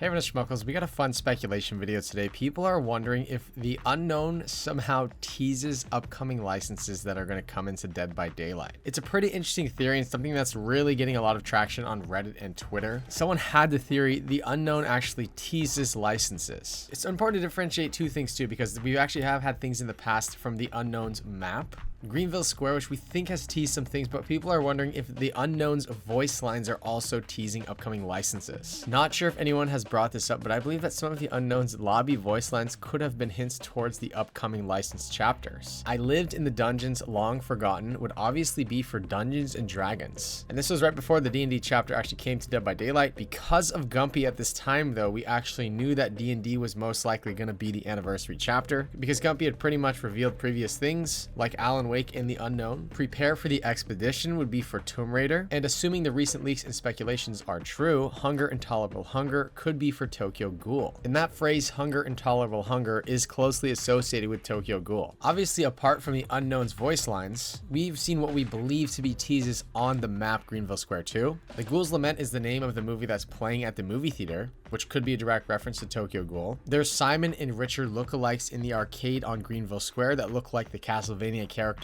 Hey everyone, it's Schmuckles. We got a fun speculation video today. People are wondering if the unknown somehow teases upcoming licenses that are going to come into Dead by Daylight. It's a pretty interesting theory and something that's really getting a lot of traction on Reddit and Twitter. Someone had the theory the unknown actually teases licenses. It's important to differentiate two things too, because we actually have had things in the past from the unknown's map. Greenville Square, which we think has teased some things, but people are wondering if the unknown's voice lines are also teasing upcoming licenses. Not sure if anyone has brought this up, but I believe that some of the unknown's lobby voice lines could have been hints towards the upcoming licensed chapters. I lived in the dungeons long forgotten would obviously be for Dungeons and Dragons. And this was right before the D&D chapter actually came to Dead by Daylight. Because of Gumpy at this time though, we actually knew that D&D was most likely going to be the anniversary chapter, because Gumpy had pretty much revealed previous things, like Alan Wake in the unknown. Prepare for the expedition would be for Tomb Raider, and assuming the recent leaks and speculations are true, Hunger Intolerable Hunger could be for Tokyo Ghoul. And that phrase Hunger Intolerable Hunger is closely associated with Tokyo Ghoul. Obviously, apart from the unknown's voice lines, we've seen what we believe to be teases on the map Greenville Square 2. The Ghoul's Lament is the name of the movie that's playing at the movie theater, which could be a direct reference to Tokyo Ghoul. There's Simon and Richard lookalikes in the arcade on Greenville Square that look like the Castlevania characters.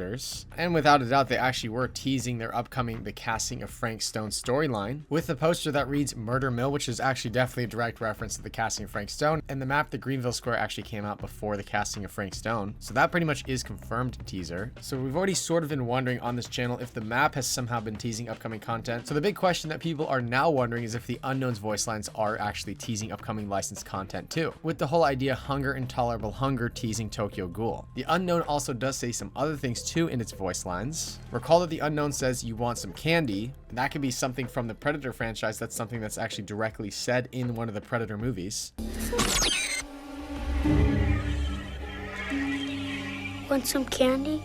And without a doubt, they actually were teasing their upcoming The Casting of Frank Stone storyline, with the poster that reads Murder Mill, which is actually definitely a direct reference to The Casting of Frank Stone, and the map, the Greenville Square, actually came out before The Casting of Frank Stone. So that pretty much is confirmed teaser. So we've already sort of been wondering on this channel if the map has somehow been teasing upcoming content. So the big question that people are now wondering is if the unknown's voice lines are actually teasing upcoming licensed content too, with the whole idea Hunger Intolerable Hunger teasing Tokyo Ghoul. The unknown also does say some other things too in its voice lines. Recall that the unknown says you want some candy, and that could be something from the Predator franchise. That's something that's actually directly said in one of the Predator movies. Want some candy?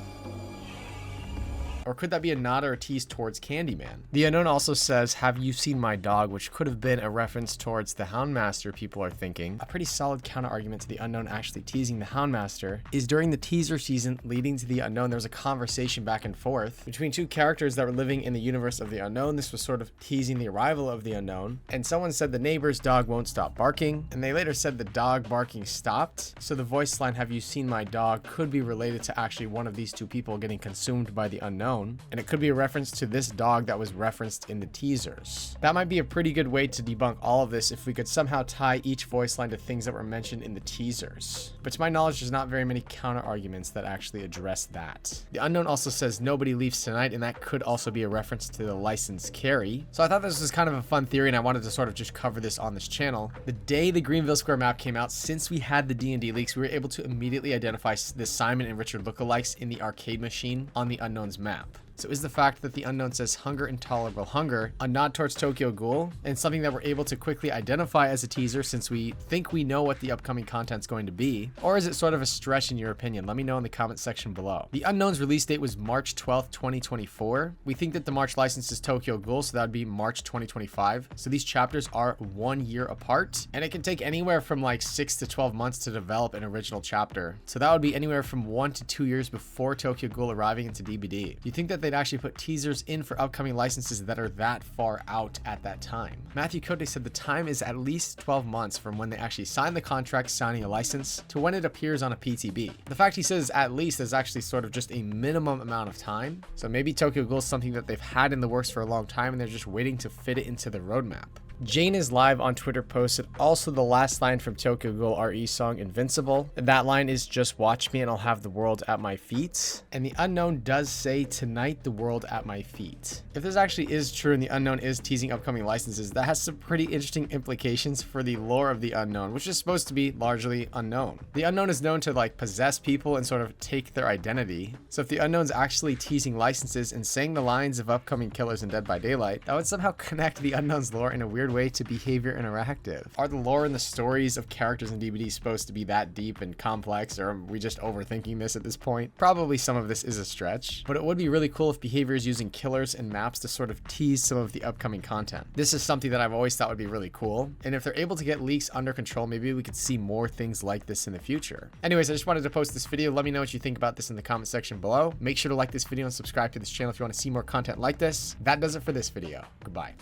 Or could that be a nod or a tease towards Candyman? The unknown also says, have you seen my dog, which could have been a reference towards the Houndmaster, people are thinking. A pretty solid counter argument to the unknown actually teasing the Houndmaster is during the teaser season leading to the unknown, there was a conversation back and forth between two characters that were living in the universe of the unknown. This was sort of teasing the arrival of the unknown. And someone said the neighbor's dog won't stop barking. And they later said the dog barking stopped. So the voice line, have you seen my dog, could be related to actually one of these two people getting consumed by the unknown. And it could be a reference to this dog that was referenced in the teasers. That might be a pretty good way to debunk all of this if we could somehow tie each voice line to things that were mentioned in the teasers. But to my knowledge, there's not very many counter arguments that actually address that. The unknown also says nobody leaves tonight, and that could also be a reference to the licensed carry. So I thought this was kind of a fun theory, and I wanted to sort of just cover this on this channel. The day the Greenville Square map came out, since we had the D&D leaks, we were able to immediately identify the Simon and Richard lookalikes in the arcade machine on the unknown's map. So is the fact that the unknown says Hunger Intolerable Hunger a nod towards Tokyo Ghoul and something that we're able to quickly identify as a teaser since we think we know what the upcoming content's going to be? Or is it sort of a stretch in your opinion? Let me know in the comment section below. The unknown's release date was March 12th, 2024. We think that the March license is Tokyo Ghoul, so that would be March 2025. So these chapters are 1 year apart, and it can take anywhere from like 6 to 12 months to develop an original chapter. So that would be anywhere from 1 to 2 years before Tokyo Ghoul arriving into DBD. Do you think that they'd actually put teasers in for upcoming licenses that are that far out at that time? Matthew Cote said the time is at least 12 months from when they actually sign the contract signing a license to when it appears on a PTB. The fact he says at least is actually sort of just a minimum amount of time. So maybe Tokyo Ghoul is something that they've had in the works for a long time and they're just waiting to fit it into the roadmap. Jane is live on Twitter posted also the last line from Tokyo Ghoul RE song Invincible. And that line is just watch me and I'll have the world at my feet. And the unknown does say tonight the world at my feet. If this actually is true and the unknown is teasing upcoming licenses, that has some pretty interesting implications for the lore of the unknown, which is supposed to be largely unknown. The unknown is known to like possess people and sort of take their identity. So if the unknown's actually teasing licenses and saying the lines of upcoming killers in Dead by Daylight, that would somehow connect the unknown's lore in a weird way to Behavior Interactive. Are the lore and the stories of characters in DBD supposed to be that deep and complex, or are we just overthinking this at this point? Probably some of this is a stretch, but it would be really cool if Behavior is using killers and maps to sort of tease some of the upcoming content. This is something that I've always thought would be really cool, and if they're able to get leaks under control, maybe we could see more things like this in the future. Anyways, I just wanted to post this video. Let me know what you think about this in the comment section below. Make sure to like this video and subscribe to this channel if you want to see more content like this. That does it for this video. Goodbye.